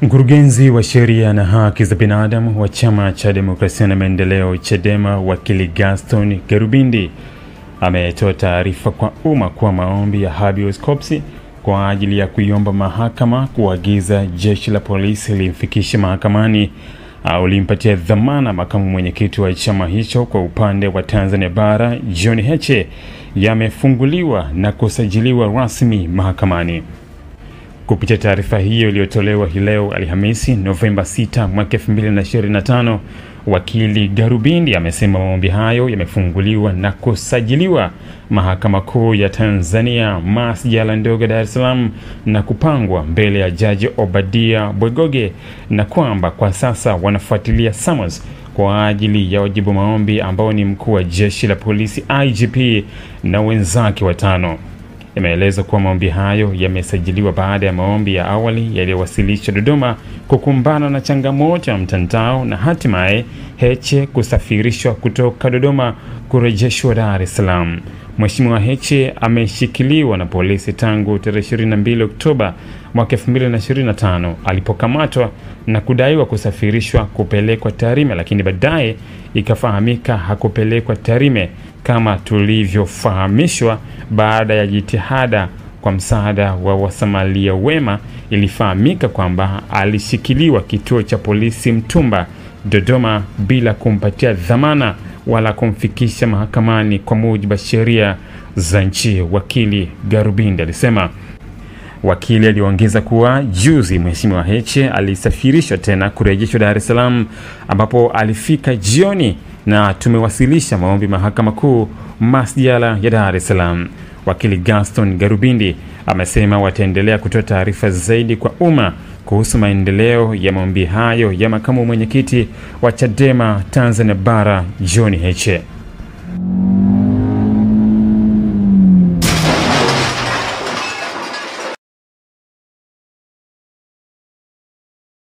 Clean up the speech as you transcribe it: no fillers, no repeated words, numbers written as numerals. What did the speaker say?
Mkurugenzi wa sheria na haki za binadamu wa Chama cha Demokrasia na Maendeleo Chadema, wakili Gaston Gerubindi ametoa taarifa kwa umma kwa maombi ya habeas corpus kwa ajili ya kuiomba mahakama kuagiza jeshi la polisi limfikishe mahakamani au limpatie dhamana makamu mwenyekiti wa chama hicho kwa upande wa Tanzania Bara John Heche yamefunguliwa na kusajiliwa rasmi mahakamani. Kupitia taarifa hiyo iliyotolewa leo Alhamisi Novemba 6 mwaka 2025, wakili Gerubindi amesema maombi hayo yamefunguliwa na kusajiliwa Mahakama Kuu ya Tanzania Masjala ndogo Dar es Salaam na kupangwa mbele ya Jaji Obadia Bwegoge, na kwamba kwa sasa wanafuatilia summons kwa ajili ya wajibu maombi ambao ni mkuu wa jeshi la polisi IGP na wenzake watano. Imeelezwa kuwa maombi hayo yamesajiliwa baada ya maombi ya awali yaliyowasilishwa Dodoma kukumbana na changamoto ya mtandao na hatimaye Heche kusafirishwa kutoka Dodoma kurejeshwa Dar es Salaam. Mheshimiwa Heche ameshikiliwa na polisi tangu tarehe 22 Oktoba mwaka 2025 alipokamatwa na kudaiwa kusafirishwa kupelekwa Tarime, lakini baadaye ikafahamika hakupelekwa Tarime kama tulivyofahamishwa. Baada ya jitihada kwa msaada wa wasamaria wema, ilifahamika kwamba alishikiliwa kituo cha polisi Mtumba Dodoma bila kumpatia dhamana wala kumfikisha mahakamani kwa mujibu wa sheria za nchi, wakili Gerubindi alisema. Wakili aliongeza kuwa juzi Mheshimiwa Heche alisafirishwa tena kurejeshwa Dar es Salaam ambapo alifika jioni, na tumewasilisha maombi Mahakama Kuu Masjala ya Dar es Salaam. Wakili Gaston Gerubindi amesema wataendelea kutoa taarifa zaidi kwa umma kuhusu maendeleo ya maombi hayo ya makamu mwenyekiti wa Chadema Tanzania Bara John Heche.